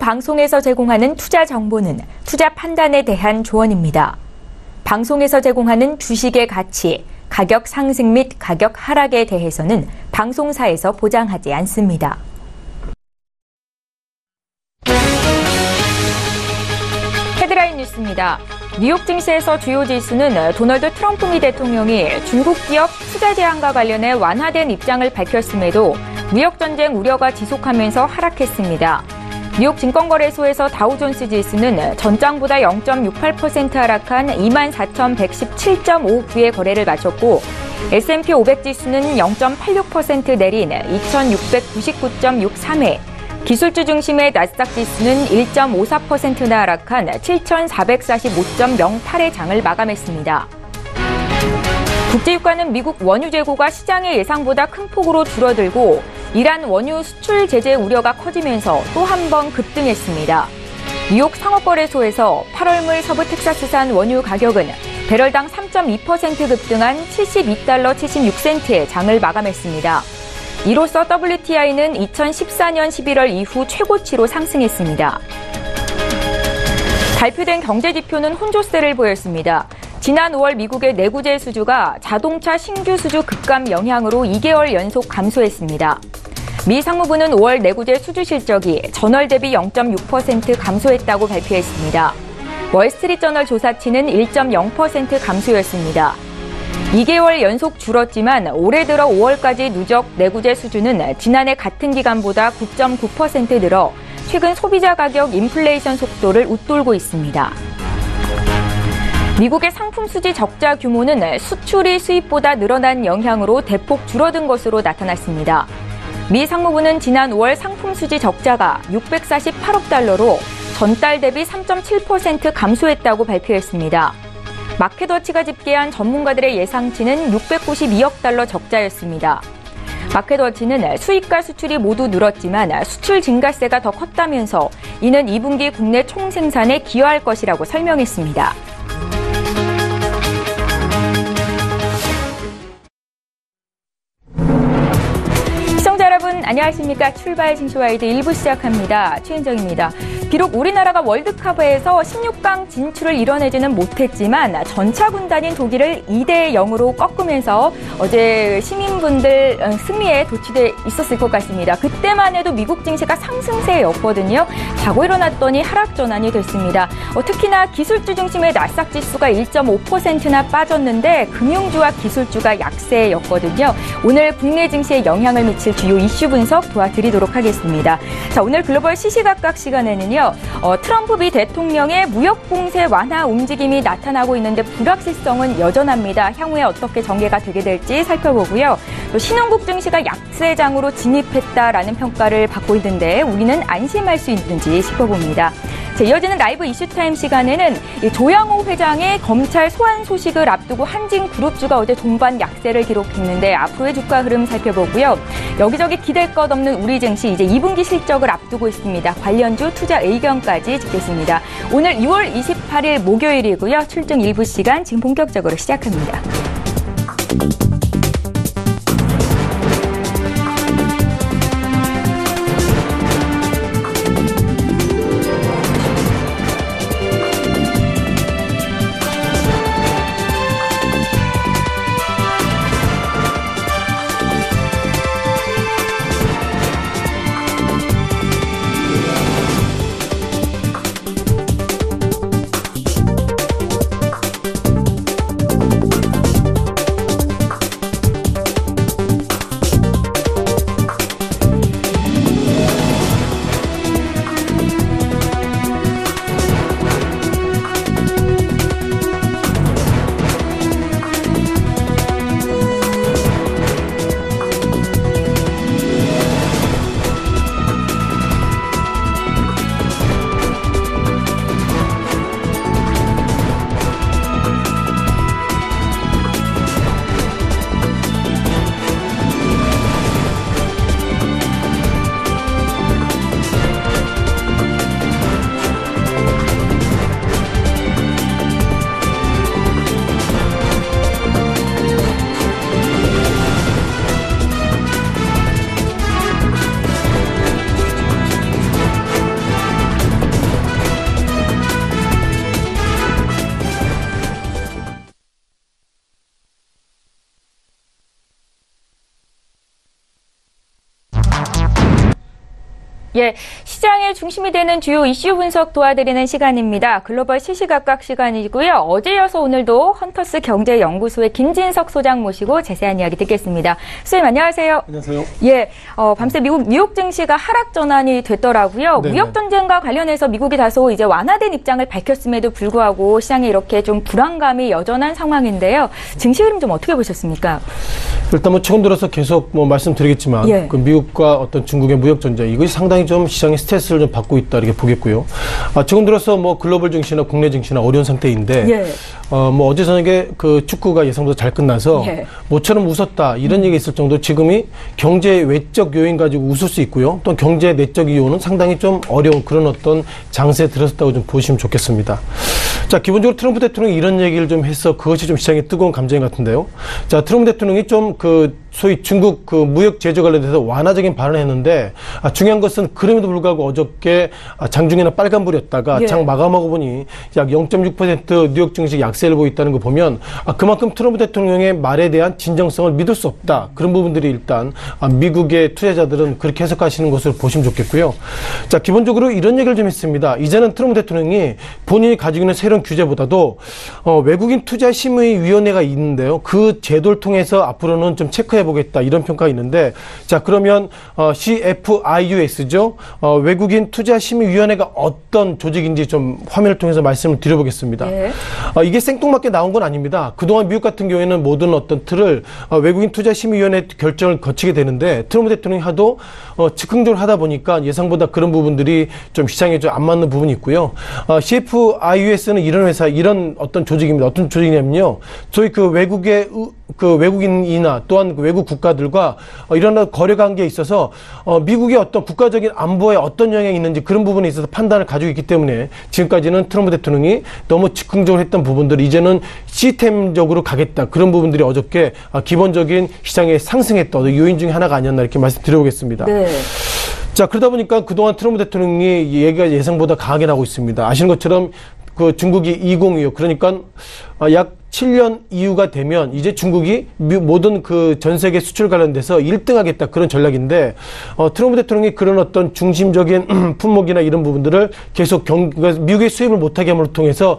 방송에서 제공하는 투자 정보는 투자 판단에 대한 조언입니다. 방송에서 제공하는 주식의 가치, 가격 상승 및 가격 하락에 대해서는 방송사에서 보장하지 않습니다. 헤드라인 뉴스입니다. 뉴욕 증시에서 주요 지수는 도널드 트럼프 미 대통령이 중국 기업 투자 제한과 관련해 완화된 입장을 밝혔음에도 무역 전쟁 우려가 지속하면서 하락했습니다. 뉴욕 증권거래소에서 다우존스 지수는 전장보다 0.68% 하락한 24,117.59의 거래를 마쳤고 S&P 500 지수는 0.86% 내린 2,699.63회, 기술주 중심의 나스닥 지수는 1.54%나 하락한 7,445.08의 장을 마감했습니다. 국제유가는 미국 원유 재고가 시장의 예상보다 큰 폭으로 줄어들고 이란 원유 수출 제재 우려가 커지면서 또 한 번 급등했습니다. 뉴욕 상업거래소에서 8월물 서부 텍사스산 원유 가격은 배럴당 3.2% 급등한 72달러 76센트의 장을 마감했습니다. 이로써 WTI는 2014년 11월 이후 최고치로 상승했습니다. 발표된 경제지표는 혼조세를 보였습니다. 지난 5월 미국의 내구재 수주가 자동차 신규 수주 급감 영향으로 2개월 연속 감소했습니다. 미 상무부는 5월 내구재 수주 실적이 전월 대비 0.6% 감소했다고 발표했습니다. 월스트리트저널 조사치는 1.0% 감소였습니다. 2개월 연속 줄었지만 올해 들어 5월까지 누적 내구재 수주는 지난해 같은 기간보다 9.9% 늘어 최근 소비자 가격 인플레이션 속도를 웃돌고 있습니다. 미국의 상품 수지 적자 규모는 수출이 수입보다 늘어난 영향으로 대폭 줄어든 것으로 나타났습니다. 미 상무부는 지난 5월 상품 수지 적자가 648억 달러로 전달 대비 3.7% 감소했다고 발표했습니다. 마켓워치가 집계한 전문가들의 예상치는 692억 달러 적자였습니다. 마켓워치는 수입과 수출이 모두 늘었지만 수출 증가세가 더 컸다면서 이는 2분기 국내 총생산에 기여할 것이라고 설명했습니다. 시청자 여러분 안녕하십니까. 출발 징쇼와이드 1부 시작합니다. 최은정입니다. 비록 우리나라가 월드컵에서 16강 진출을 이뤄내지는 못했지만 전차 군단인 독일을 2대0으로 꺾으면서 어제 시민분들 승리에 도취돼 있었을 것 같습니다. 그때만 해도 미국 증시가 상승세였거든요. 자고 일어났더니 하락 전환이 됐습니다. 특히나 기술주 중심의 나스닥 지수가 1.5%나 빠졌는데 금융주와 기술주가 약세였거든요. 오늘 국내 증시에 영향을 미칠 주요 이슈 분석 도와드리도록 하겠습니다. 자, 오늘 글로벌 시시각각 시간에는요. 트럼프 미 대통령의 무역 공세 완화 움직임이 나타나고 있는데 불확실성은 여전합니다. 향후에 어떻게 전개가 되게 될지 살펴보고요. 또 신흥국 증시가 약세장으로 진입했다라는 평가를 받고 있는데 우리는 안심할 수 있는지 짚어봅니다. 자, 이어지는 라이브 이슈타임 시간에는 조양호 회장의 검찰 소환 소식을 앞두고 한진그룹주가 어제 동반 약세를 기록했는데 앞으로의 주가 흐름 살펴보고요. 여기저기 기댈 것 없는 우리 증시 이제 2분기 실적을 앞두고 있습니다. 관련주 투자 의견까지 짚겠습니다. 오늘 2월 28일 목요일이고요. 출중 일부 시간 지금 본격적으로 시작합니다. 예, 시장의 중심이 되는 주요 이슈 분석 도와드리는 시간입니다. 글로벌 시시각각 시간이고요. 어제 이어서 오늘도 헌터스 경제연구소의 김진석 소장 모시고 자세한 이야기 듣겠습니다. 선생님 안녕하세요. 안녕하세요. 예, 밤새 미국 뉴욕 증시가 하락 전환이 됐더라고요. 네네. 무역 전쟁과 관련해서 미국이 다소 이제 완화된 입장을 밝혔음에도 불구하고 시장에 이렇게 좀 불안감이 여전한 상황인데요. 증시 흐름 좀 어떻게 보셨습니까? 일단 최근 들어서 계속 말씀드리겠지만 예. 그 미국과 어떤 중국의 무역 전쟁 이것이 상당히 좀 시장의 스트레스를 좀 받고 있다 이렇게 보겠고요. 최근 들어서 글로벌 증시나 국내 증시나 어려운 상태인데 예. 어제 저녁에 그 축구가 예상보다 잘 끝나서 예. 모처럼 웃었다 이런 얘기 있을 정도 지금이 경제 외적 요인 가지고 웃을 수 있고요. 또 경제 내적 이유는 상당히 좀 어려운 그런 어떤 장세에 들었다고 좀 보시면 좋겠습니다. 자, 기본적으로 트럼프 대통령이 이런 얘기를 좀 해서 그것이 좀 시장에 뜨거운 감정인 것 같은데요. 자, 트럼프 대통령이 좀 소위 중국 무역 제재 관련돼서 완화적인 발언을 했는데 중요한 것은 그럼에도 불구하고 어저께 장중에는 빨간불이었다가 예. 장 마감하고 보니 약 0.6% 뉴욕 증시 약세를 보이고 있다는 거 보면 그만큼 트럼프 대통령의 말에 대한 진정성을 믿을 수 없다. 그런 부분들이 일단 미국의 투자자들은 그렇게 해석하시는 것을 보시면 좋겠고요. 자, 기본적으로 이런 얘기를 좀 했습니다. 이제는 트럼프 대통령이 본인이 가지고 있는 새로운 규제보다도 외국인 투자 심의위원회가 있는데요. 그 제도를 통해서 앞으로는 좀 체크해 보겠다 이런 평가가 있는데, 자, 그러면 CFIUS죠. 외국인 투자 심의위원회가 어떤 조직인지 좀 화면을 통해서 말씀을 드려보겠습니다. 예. 이게 생뚱맞게 나온 건 아닙니다. 그동안 미국 같은 경우에는 모든 어떤 틀을 외국인 투자 심의위원회 결정을 거치게 되는데 트럼프 대통령이 하도 즉흥적으로 하다 보니까 예상보다 그런 부분들이 좀 시장에 좀 안 맞는 부분이 있고요. CFIUS는 이런 회사, 이런 어떤 조직입니다. 어떤 조직이냐면요. 저희 외국인이나 또한 외국 국가들과 이런 거래 관계에 있어서 미국의 어떤 국가적인 안보에 어떤 영향이 있는지 그런 부분에 있어서 판단을 가지고 있기 때문에 지금까지는 트럼프 대통령이 너무 즉흥적으로 했던 부분들이 이제는 시스템적으로 가겠다. 그런 부분들이 어저께 기본적인 시장에 상승했던 요인 중에 하나가 아니었나 이렇게 말씀드려보겠습니다. 네. 자, 그러다 보니까 그동안 트럼프 대통령이 얘기가 예상보다 강하게 나오고 있습니다. 아시는 것처럼 중국이 2025, 그러니까 약 7년 이후가 되면 이제 중국이 모든 전 세계 수출 관련돼서 1등 하겠다 그런 전략인데, 트럼프 대통령이 그런 어떤 중심적인 품목이나 이런 부분들을 계속 미국의 수입을 못하게 함으로 통해서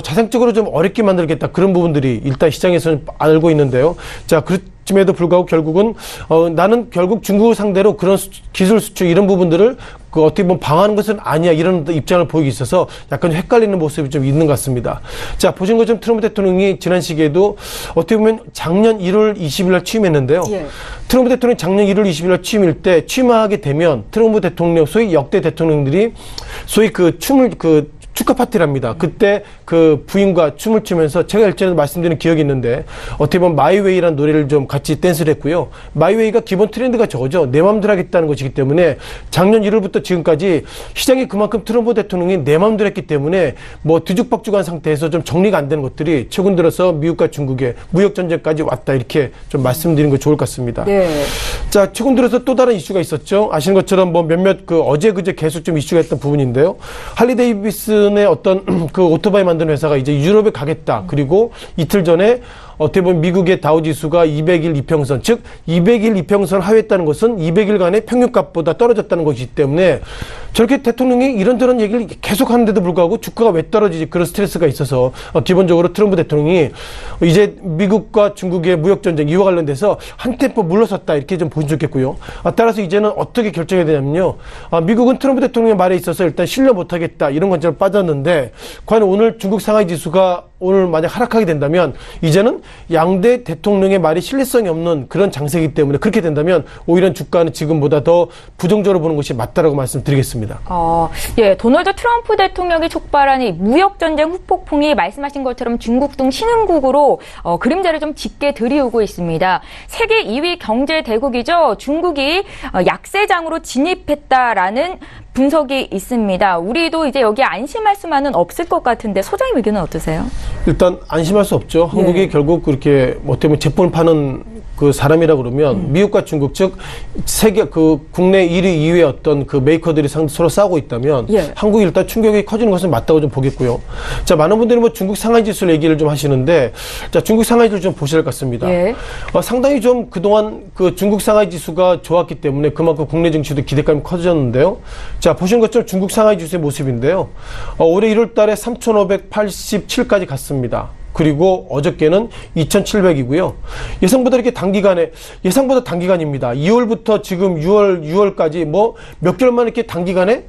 자생적으로 좀 어렵게 만들겠다 그런 부분들이 일단 시장에서는 알고 있는데요. 자, 그렇음에도 불구하고 결국은 나는 결국 중국을 상대로 그런 기술 수출 이런 부분들을 어떻게 보면 방어하는 것은 아니야 이런 입장을 보이고 있어서 약간 헷갈리는 모습이 좀 있는 것 같습니다. 자, 보신 것처럼 트럼프 대통령이 지난 시기에도 어떻게 보면 작년 1월 20일 날 취임했는데요. 예. 트럼프 대통령이 작년 1월 20일 날 취임일 때 취임하게 되면 트럼프 대통령 소위 역대 대통령들이 소위 축하 파티를 합니다. 그때 부인과 춤을 추면서 제가 일전에 말씀드린 기억이 있는데 어떻게 보면 마이웨이라는 노래를 좀 같이 댄스를 했고요. 마이웨이가 기본 트렌드가 저거죠. 내 마음대로 하겠다는 것이기 때문에 작년 1월부터 지금까지 시장이 그만큼 트럼프 대통령이 내 마음대로 했기 때문에 뒤죽박죽한 상태에서 좀 정리가 안 되는 것들이 최근 들어서 미국과 중국의 무역 전쟁까지 왔다 이렇게 좀 말씀드리는 거 좋을 것 같습니다. 네. 자, 최근 들어서 또 다른 이슈가 있었죠. 아시는 것처럼 몇몇 어제 그제 계속 좀 이슈가 있던 부분인데요. 할리 데이비슨의 어떤 오토바이 만드는 회사가 이제 유럽에 가겠다. 그리고 이틀 전에 어떻게 보면 미국의 다우지수가 200일 이평선, 즉 200일 이평선을 하회했다는 것은 200일간의 평균값보다 떨어졌다는 것이기 때문에 저렇게 대통령이 이런저런 얘기를 계속 하는데도 불구하고 주가가 왜 떨어지지 그런 스트레스가 있어서 기본적으로 트럼프 대통령이 이제 미국과 중국의 무역전쟁 이와 관련돼서 한 템포 물러섰다 이렇게 좀 보시면 좋겠고요. 따라서 이제는 어떻게 결정해야 되냐면요. 미국은 트럼프 대통령의 말에 있어서 일단 신뢰 못하겠다 이런 것처럼 빠졌는데 과연 오늘 중국 상하이 지수가 오늘 만약 하락하게 된다면 이제는 양대 대통령의 말이 신뢰성이 없는 그런 장세이기 때문에 그렇게 된다면 오히려 주가는 지금보다 더 부정적으로 보는 것이 맞다라고 말씀드리겠습니다. 예, 도널드 트럼프 대통령이 촉발한 이 무역전쟁 후폭풍이 말씀하신 것처럼 중국 등 신흥국으로 그림자를 좀 짙게 들이우고 있습니다. 세계 2위 경제 대국이죠. 중국이 약세장으로 진입했다라는 분석이 있습니다. 우리도 이제 여기에 안심할 수만은 없을 것 같은데 소장님 의견은 어떠세요? 일단 안심할 수 없죠. 한국이 결국 그렇게 어떻게 보면 제품을 파는 그 사람이라 그러면 미국과 중국 즉 세계 그 국내 1위, 2위의 어떤 그 메이커들이 서로 싸우고 있다면 예. 한국이 일단 충격이 커지는 것은 맞다고 좀 보겠고요. 자, 많은 분들이 뭐 중국 상하이 지수를 얘기를 좀 하시는데 자, 중국 상하이 지수 좀 보셔야 할 것 같습니다. 예. 상당히 좀 그동안 그 중국 상하이 지수가 좋았기 때문에 그만큼 국내 증시도 기대감이 커졌는데요. 자, 보시는 것처럼 중국 상하이 지수의 모습인데요. 올해 1월 달에 3,587까지 갔습니다. 그리고 어저께는 2,700이고요. 예상보다 이렇게 예상보다 단기간입니다. 2월부터 지금 6월까지 뭐 몇 개월 만에 이렇게 단기간에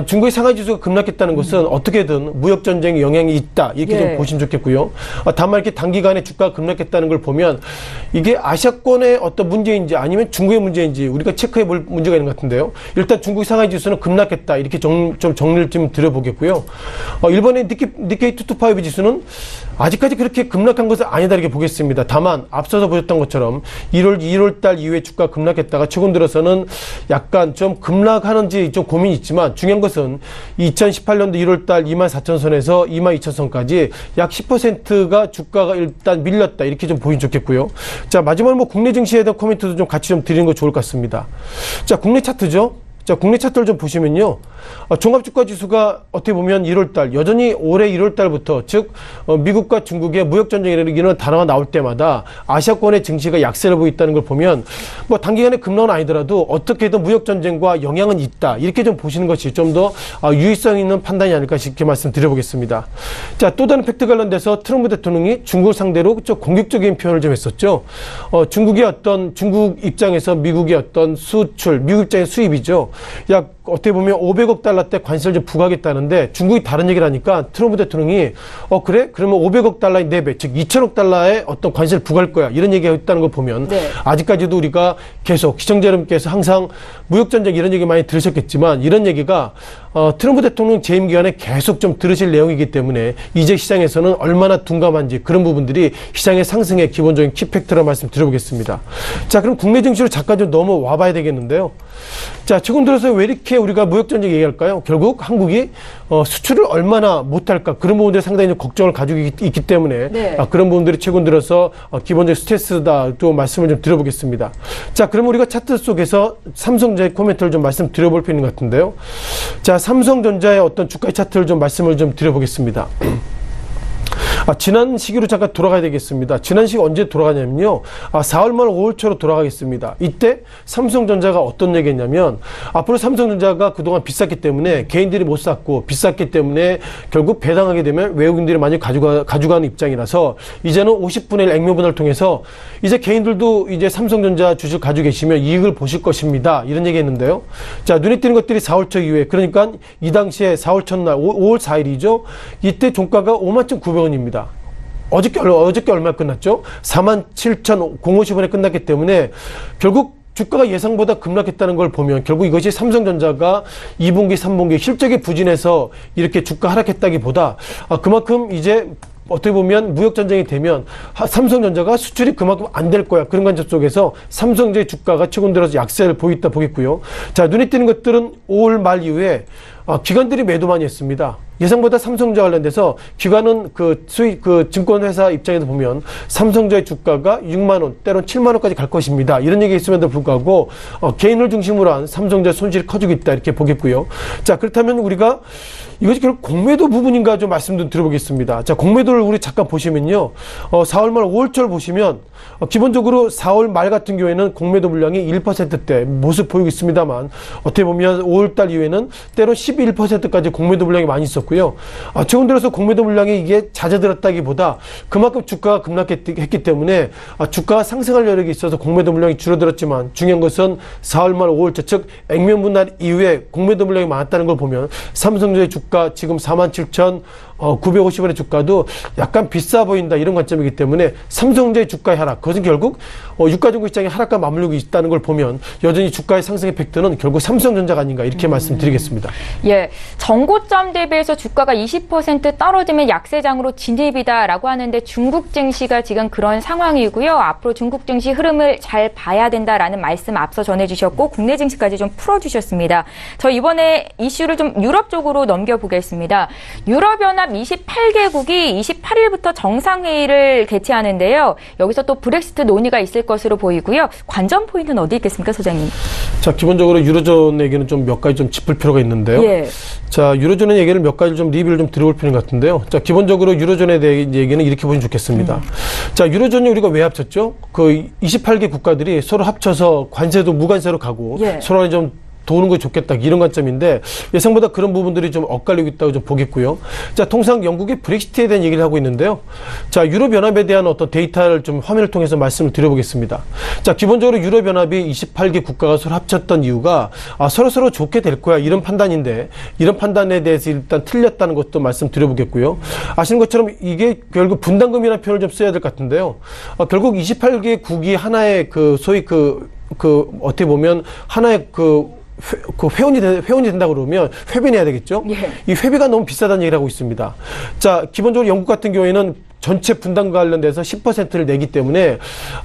중국의 상하이 지수가 급락했다는 것은 어떻게든 무역 전쟁의 영향이 있다 이렇게 좀 보시면 좋겠고요. 다만 이렇게 단기간에 주가가 급락했다는 걸 보면 이게 아시아권의 어떤 문제인지 아니면 중국의 문제인지 우리가 체크해 볼 문제가 있는 것 같은데요. 일단 중국 상하이 지수는 급락했다 이렇게 좀 정리를 좀 드려보겠고요. 일본의 니케이 225 지수는 아직까지 그렇게 급락한 것은 아니다 이렇게 보겠습니다. 다만 앞서서 보셨던 것처럼 1월 달 이후에 주가가 급락했다가 최근 들어서는 약간 좀 급락하는지 좀 고민이 있지만 중요한 것은 2018년도 1월 달 24,000선에서 22,000선까지 약 10%가 주가가 일단 밀렸다 이렇게 좀 보이면 좋겠고요. 자, 마지막으로 뭐 국내 증시에 대한 코멘트도 좀 같이 좀 드리는 거 좋을 것 같습니다. 자, 국내 차트죠. 자, 국내 차트를 좀 보시면요. 종합주가지수가 어떻게 보면 1월달, 여전히 올해 1월달부터, 즉, 미국과 중국의 무역전쟁이라는 단어가 나올 때마다 아시아권의 증시가 약세를 보이고 걸 보면, 뭐 단기간에 급락은 아니더라도 어떻게든 무역전쟁과 영향은 있다. 이렇게 좀 보시는 것이 좀 더 유의성 있는 판단이 아닐까 이렇게 말씀드려보겠습니다. 자, 또 다른 팩트 관련돼서 트럼프 대통령이 중국을 상대로 좀 공격적인 표현을 좀 했었죠. 중국 입장에서 미국의 어떤 수출, 미국 입장의 수입이죠. 약 어떻게 보면 500억 달러대 관세를 좀 부과하겠다는데 중국이 다른 얘기를 하니까 트럼프 대통령이 그래? 그러면 500억 달러의 4배, 즉 2천억 달러의 어떤 관세를 부과할 거야. 이런 얘기가 있다는 걸 보면 아직까지도 우리가 계속 시청자 여러분께서 항상 무역전쟁 이런 얘기 많이 들으셨겠지만 이런 얘기가 트럼프 대통령 재임 기간에 계속 좀 들으실 내용이기 때문에 이제 시장에서는 얼마나 둔감한지 그런 부분들이 시장의 상승의 기본적인 키팩트라는 말씀 드려보겠습니다. 자, 그럼 국내 증시로 잠깐 좀 넘어와 봐야 되겠는데요. 자, 최근 들어서 왜 이렇게 우리가 무역전쟁 얘기할까요? 결국 한국이 수출을 얼마나 못할까 그런 부분들에 상당히 좀 걱정을 가지고 있기 때문에 그런 부분들이 최근 들어서 기본적인 스트레스다 또 말씀을 좀 드려보겠습니다. 자, 그럼 우리가 차트 속에서 삼성전자의 코멘트를 좀 말씀드려볼 필요 있는 것 같은데요. 자, 삼성전자의 어떤 주가의 차트를 좀 말씀을 좀 드려보겠습니다. 지난 시기로 잠깐 돌아가야 되겠습니다. 지난 시기 언제 돌아가냐면요. 4월 말 5월 초로 돌아가겠습니다. 이때 삼성전자가 어떤 얘기했냐면 앞으로 삼성전자가 그동안 비쌌기 때문에 개인들이 못 샀고 비쌌기 때문에 결국 배당하게 되면 외국인들이 많이 가져가는 입장이라서 이제는 50분의 1 액면분할을 통해서 이제 개인들도 이제 삼성전자 주식 가지고 계시면 이익을 보실 것입니다. 이런 얘기 했는데요. 자, 눈에 띄는 것들이 4월 초 이후에 그러니까 이 당시에 4월 첫날 5월 4일이죠. 이때 종가가 57,900원입니다. 어저께 얼마 끝났죠? 47,050원에 끝났기 때문에 결국 주가가 예상보다 급락했다는 걸 보면 결국 이것이 삼성전자가 2분기, 3분기 실적이 부진해서 이렇게 주가 하락했다기보다 그만큼 이제 어떻게 보면 무역전쟁이 되면 삼성전자가 수출이 그만큼 안 될 거야. 그런 관점 속에서 삼성전자의 주가가 최근 들어서 약세를 보였다 보겠고요. 자, 눈에 띄는 것들은 5월 말 이후에 기관들이 매도 많이 했습니다. 예상보다 삼성전자 관련돼서 기관은 증권회사 입장에서 보면 삼성전자의 주가가 6만원, 때론 7만원까지 갈 것입니다. 이런 얘기 있음에도 불구하고 개인을 중심으로 한 삼성전자 손실이 커지고 있다. 이렇게 보겠고요. 자, 그렇다면 우리가 이것이 결국 공매도 부분인가 좀 말씀 좀 드려보겠습니다. 자, 공매도를 우리 잠깐 보시면요. 4월 말 5월 초 보시면 기본적으로 4월 말 같은 경우에는 공매도 물량이 1%대 모습 보이고 있습니다만 어떻게 보면 5월 달 이후에는 때론 11%까지 공매도 물량이 많이 있었고요. 최근 들어서 공매도 물량이 이게 잦아들었다기보다 그만큼 주가가 급락했기 때문에 주가가 상승할 여력이 있어서 공매도 물량이 줄어들었지만 중요한 것은 4월 말 5월 초 즉 액면 분할 이후에 공매도 물량이 많았다는 걸 보면 삼성전자의 주가 지금 47,950원의 주가도 약간 비싸 보인다 이런 관점이기 때문에 삼성전자의 주가의 하락 그것은 결국 유가증권 시장의 하락과 맞물리고 있다는 걸 보면 여전히 주가의 상승의 팩트는 결국 삼성전자가 아닌가 이렇게 말씀드리겠습니다. 예, 전고점 대비해서 주가가 20% 떨어지면 약세장으로 진입이다라고 하는데 중국 증시가 지금 그런 상황이고요. 앞으로 중국 증시 흐름을 잘 봐야 된다라는 말씀 앞서 전해주셨고 국내 증시까지 좀 풀어주셨습니다. 저 이번에 이슈를 좀 유럽 쪽으로 넘겨보겠습니다. 유럽연합 유럽연합 28개국이 28일부터 정상회의를 개최하는데요. 여기서 또 브렉시트 논의가 있을 것으로 보이고요. 관전 포인트는 어디 있겠습니까, 소장님? 자, 기본적으로 유로존 얘기는 좀 몇 가지 좀 짚을 필요가 있는데요. 예. 자, 유로존의 얘기를 몇 가지 좀 리뷰를 좀 드려볼 필요가 같은데요. 자, 기본적으로 유로존에 대한 얘기는 이렇게 보시면 좋겠습니다. 자, 유로존이 우리가 왜 합쳤죠? 그 28개 국가들이 서로 합쳐서 관세도 무관세로 가고 예. 서로 좀 도는 거 좋겠다 이런 관점인데 예상보다 그런 부분들이 좀 엇갈리고 있다고 좀 보겠고요. 자, 통상 영국이 브렉시트에 대한 얘기를 하고 있는데요. 자, 유럽연합에 대한 어떤 데이터를 좀 화면을 통해서 말씀을 드려보겠습니다. 자, 기본적으로 유럽연합이 28개 국가가 서로 합쳤던 이유가 서로 좋게 될 거야 이런 판단인데 이런 판단에 대해서 일단 틀렸다는 것도 말씀드려보겠고요. 아시는 것처럼 이게 결국 분담금이라는 표현을 좀 써야 될 것 같은데요. 결국 28개 국이 하나의 그 소위 어떻게 보면 하나의 회원이 된다고 그러면 회비내야 되겠죠? 예. 이 회비가 너무 비싸다는 얘기를 하고 있습니다. 자, 기본적으로 영국 같은 경우에는 전체 분담과 관련돼서 10%를 내기 때문에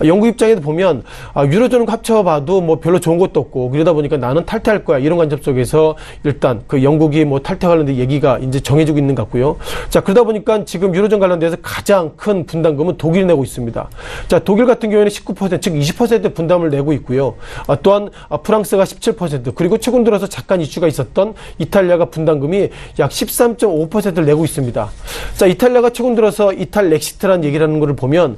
영국 입장에서 보면 유로존과 합쳐봐도 뭐 별로 좋은 것도 없고 그러다 보니까 나는 탈퇴할 거야 이런 관점 속에서 일단 그 영국이 뭐 탈퇴 관련된 얘기가 이제 정해지고 있는 것 같고요. 자, 그러다 보니까 지금 유로존 관련돼서 가장 큰 분담금은 독일이 내고 있습니다. 자, 독일 같은 경우에는 19% 즉 20% 분담을 내고 있고요. 또한 프랑스가 17% 그리고 최근 들어서 잠깐 이슈가 있었던 이탈리아가 분담금이 약 13.5%를 내고 있습니다. 자, 이탈리아가 최근 들어서 렉시트라는 얘기를 하는 것을 보면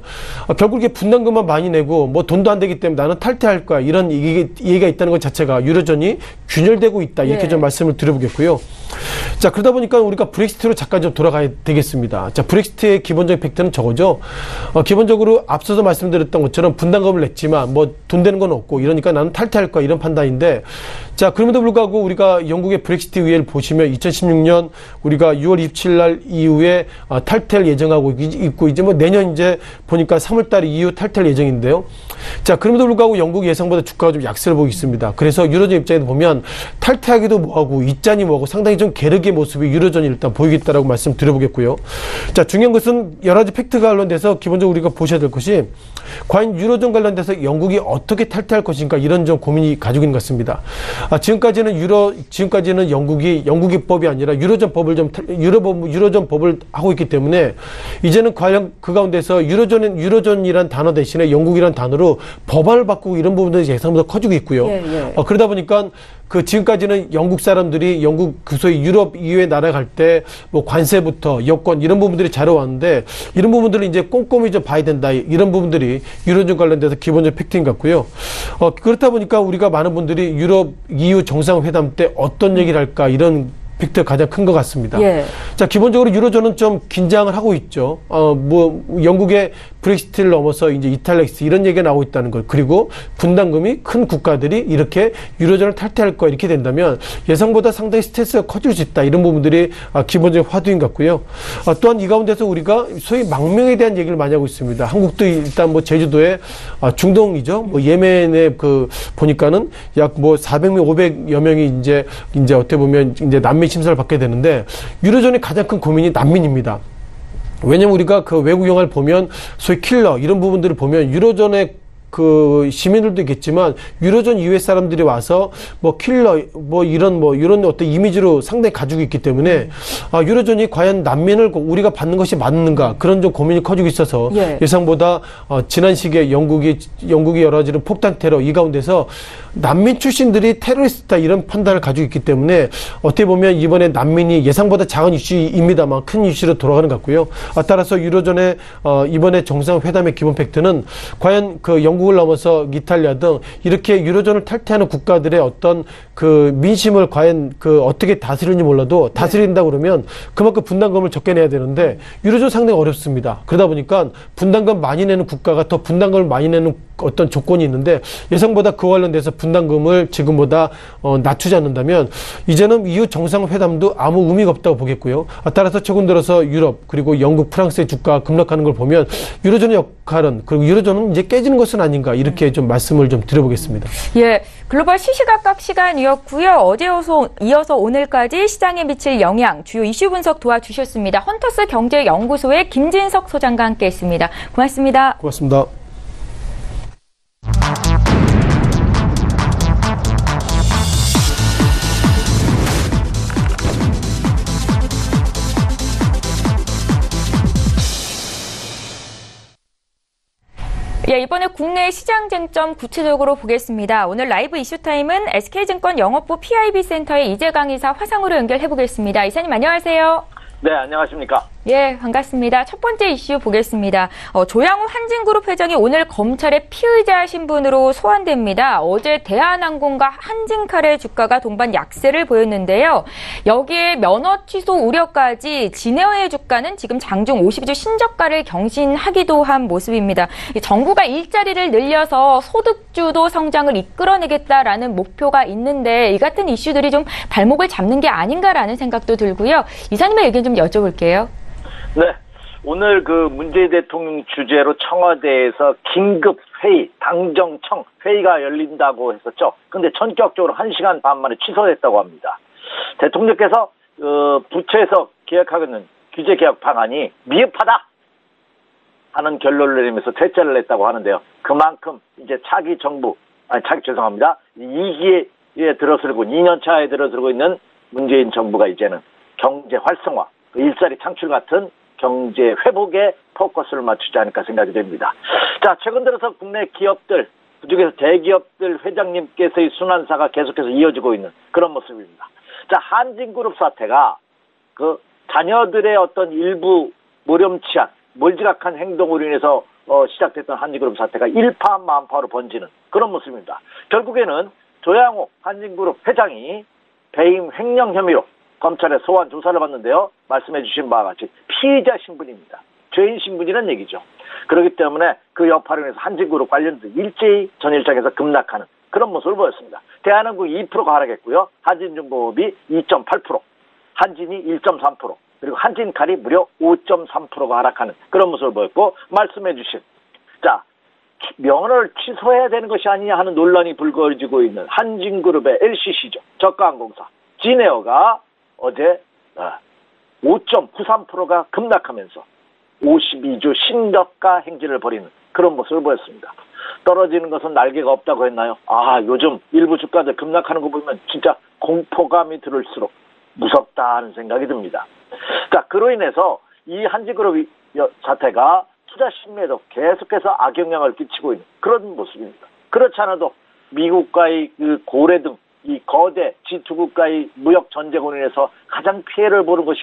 결국 이게 분담금만 많이 내고 뭐 돈도 안 되기 때문에 나는 탈퇴할 거야 이런 얘기가 있다는 것 자체가 유로존이 균열되고 있다 이렇게 좀 말씀을 드려보겠고요. 자, 그러다 보니까 우리가 브렉시트로 잠깐 좀 돌아가야 되겠습니다. 자, 브렉시트의 기본적인 팩트는 저거죠. 기본적으로 앞서서 말씀드렸던 것처럼 분담금을 냈지만 뭐 돈 되는 건 없고 이러니까 나는 탈퇴할 거야 이런 판단인데 자, 그럼에도 불구하고 우리가 영국의 브렉시트 의회를 보시면 2016년 우리가 6월 27일 날 이후에 탈퇴를 예정하고 있고 이제 뭐 내년 이제 보니까 3월달 이후 탈퇴할 예정인데요. 자, 그럼에도 불구하고 영국 예상보다 주가가 좀 약세를 보이고 있습니다. 그래서 유로존 입장에서 보면 탈퇴하기도 뭐하고 있자니 뭐하고 상당히 좀 게르기의 모습이 유로존이 일단 보이겠다라고 말씀드려보겠고요. 자, 중요한 것은 여러 가지 팩트가 관련돼서 기본적으로 우리가 보셔야 될 것이 과연 유로존 관련돼서 영국이 어떻게 탈퇴할 것인가 이런 좀 고민이 가지고 있는 것 같습니다. 지금까지는 영국의 법이 아니라 유로존 법을 하고 있기 때문에 이제는 과연 그 가운데서 유로존이란 단어 대신에 영국이란 단어로 법안을 바꾸고 이런 부분들이 예상보다 커지고 있고요. 그러다 보니까 지금까지는 영국 사람들이 영국 소위 유럽 이외의 나라 갈 때 뭐 관세부터 여권 이런 부분들이 자료왔는데 이런 부분들을 이제 꼼꼼히 좀 봐야 된다 이런 부분들이 유로존 관련돼서 기본적 팩트인 것 같고요. 그렇다 보니까 우리가 많은 분들이 유럽 EU 정상회담 때 어떤 얘기를 할까 이런 팩트가 가장 큰 것 같습니다. 예. 자, 기본적으로 유로존은 좀 긴장을 하고 있죠. 영국의 브렉시트를 넘어서 이제 이탈렉스 이런 얘기가 나오고 있다는 것. 그리고 분담금이 큰 국가들이 이렇게 유로존을 탈퇴할 거야 이렇게 된다면 예상보다 상당히 스트레스가 커질 수 있다. 이런 부분들이 기본적인 화두인 것 같고요. 또한 이 가운데서 우리가 소위 망명에 대한 얘기를 많이 하고 있습니다. 한국도 일단 뭐 제주도에 중동이죠. 뭐 예멘에 보니까는 약 뭐 400명, 500여 명이 이제 어떻게 보면 이제 난민 심사를 받게 되는데 유로존의 가장 큰 고민이 난민입니다. 왜냐면 우리가 그 외국 영화를 보면 소위 킬러 이런 부분들을 보면 유로존의 시민들도 있겠지만 유로존 이외 사람들이 와서 뭐 킬러 이런 어떤 이미지로 상당히 가지고 있기 때문에 유로존이 과연 난민을 우리가 받는 것이 맞는가 그런 좀 고민이 커지고 있어서 예상보다 지난 시기에 영국이 여러 가지 폭탄 테러 이 가운데서 난민 출신들이 테러리스트다 이런 판단을 가지고 있기 때문에 어떻게 보면 이번에 난민이 예상보다 작은 이슈입니다만 큰 이슈로 돌아가는 것 같고요. 따라서 유로존의 이번에 정상회담의 기본 팩트는 과연 영국을 넘어서 이탈리아 등 이렇게 유로존을 탈퇴하는 국가들의 어떤 민심을 과연 어떻게 다스리는지 몰라도 다스린다 그러면 그만큼 분담금을 적게 내야 되는데 유로존 상당히 어렵습니다. 그러다 보니까 분담금 많이 내는 국가가 더 분담금을 많이 내는 어떤 조건이 있는데 예상보다 그와 관련돼서 분담금을 지금보다 낮추지 않는다면 이제는 EU 정상회담도 아무 의미가 없다고 보겠고요. 따라서 최근 들어서 유럽 그리고 영국, 프랑스의 주가가 급락하는 걸 보면 유로존의 역할은 그리고 유로존은 이제 깨지는 것은 아닌가 이렇게 좀 말씀을 좀 드려보겠습니다. 예, 글로벌 시시각각 시간이었고요. 어제 이어서 오늘까지 시장에 미칠 영향, 주요 이슈 분석 도와주셨습니다. 헌터스 경제연구소의 김진석 소장과 함께했습니다. 고맙습니다. 고맙습니다. 예, 이번에 국내 시장 쟁점 구체적으로 보겠습니다. 오늘 라이브 이슈타임은 SK증권 영업부 PIB 센터의 이재강 이사 화상으로 연결해 보겠습니다. 이사님 안녕하세요. 네, 안녕하십니까. 예, 반갑습니다. 첫 번째 이슈 보겠습니다. 조양호 한진그룹 회장이 오늘 검찰의 피의자 신분으로 소환됩니다. 어제 대한항공과 한진칼의 주가가 동반 약세를 보였는데요. 여기에 면허 취소 우려까지 진에어의 주가는 지금 장중 52주 신저가를 경신하기도 한 모습입니다. 정부가 일자리를 늘려서 소득주도 성장을 이끌어내겠다라는 목표가 있는데 이 같은 이슈들이 좀 발목을 잡는 게 아닌가라는 생각도 들고요. 이사님의 의견 좀 여쭤볼게요. 네. 오늘 그 문재인 대통령 주재로 청와대에서 긴급 회의, 당정청 회의가 열린다고 했었죠. 근데 전격적으로 1시간 반 만에 취소됐다고 합니다. 대통령께서 부처에서 기획하고 있는 규제 개혁 방안이 미흡하다 하는 결론을 내리면서 퇴짜를 냈다고 하는데요. 그만큼 이제 죄송합니다. 2기에 들어서고 2년 차에 들어서고 있는 문재인 정부가 이제는 경제 활성화, 일자리 창출 같은 경제 회복에 포커스를 맞추지 않을까 생각이 됩니다. 자, 최근 들어서 국내 기업들, 그중에서 대기업들 회장님께서의 순환사가 계속해서 이어지고 있는 그런 모습입니다. 자, 한진그룹 사태가 그 자녀들의 어떤 일부 모렴치한, 몰지각한 행동으로 인해서 시작됐던 한진그룹 사태가 일파만파로 번지는 그런 모습입니다. 결국에는 조양호 한진그룹 회장이 배임 횡령 혐의로 검찰의 소환 조사를 받는데요. 말씀해 주신 바와 같이 피의자 신분입니다. 죄인 신분이라는 얘기죠. 그렇기 때문에 그 여파로 인해서 한진그룹 관련된 일제히 전일장에서 급락하는 그런 모습을 보였습니다. 대한항공 2%가 하락했고요. 한진중공업이 2.8%, 한진이 1.3%, 그리고 한진칼이 무려 5.3%가 하락하는 그런 모습을 보였고, 말씀해 주신 자, 면허를 취소해야 되는 것이 아니냐 하는 논란이 불거지고 있는 한진그룹의 LCC죠. 저가항공사 진에어가 어제 5.93%가 급락하면서 52주 신저가 행진을 벌이는 그런 모습을 보였습니다. 떨어지는 것은 날개가 없다고 했나요? 요즘 일부 주가들 급락하는 거 보면 진짜 공포감이 들을수록 무섭다 하는 생각이 듭니다. 자, 그로 인해서 이 한진그룹 사태가 투자 심리에도 계속해서 악영향을 끼치고 있는 그런 모습입니다. 그렇지 않아도 미국과의 그 고래 등 이 거대 G2국가의 무역 전쟁으로 인해서 가장 피해를 보는 것이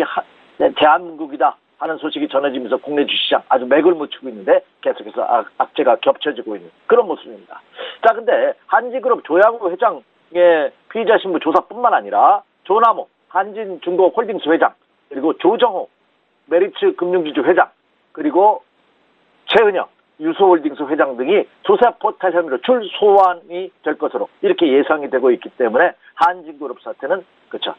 대한민국이다 하는 소식이 전해지면서 국내 주시장 아주 맥을 묻히고 있는데 계속해서 악재가 겹쳐지고 있는 그런 모습입니다. 자, 근데 한진그룹 조양호 회장의 피의자 신분 조사뿐만 아니라 조남호 한진중공업홀딩스 회장, 그리고 조정호 메리츠 금융지주 회장, 그리고 최은영 유소홀딩스 회장 등이 조사 포탈 혐의로 출소환이 될 것으로 이렇게 예상이 되고 있기 때문에 한진그룹 사태는 그렇죠.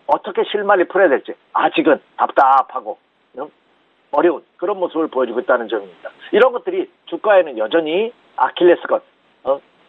어떻게 실마리 풀어야 될지 아직은 답답하고 어려운 그런 모습을 보여주고 있다는 점입니다. 이런 것들이 주가에는 여전히 아킬레스건,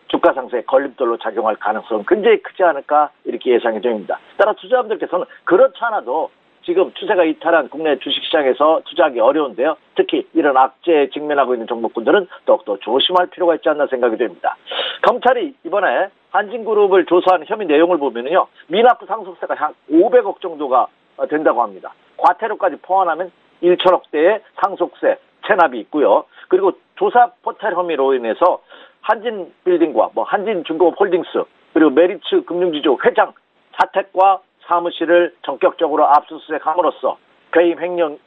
주가 상승의 걸림돌로 작용할 가능성은 굉장히 크지 않을까 이렇게 예상이 됩니다. 따라 투자자분들께서는 그렇지 않아도 지금 추세가 이탈한 국내 주식시장에서 투자하기 어려운데요. 특히 이런 악재에 직면하고 있는 종목군들은 더욱더 조심할 필요가 있지 않나 생각이 됩니다. 검찰이 이번에 한진그룹을 조사하는 혐의 내용을 보면요. 미납부 상속세가 한 500억 정도가 된다고 합니다. 과태료까지 포함하면 1천억대의 상속세 체납이 있고요. 그리고 조사 포탈 혐의로 인해서 한진빌딩과 한진중공업홀딩스 그리고 메리츠 금융지주 회장 사택과 사무실을 전격적으로 압수수색함으로써 배임 횡령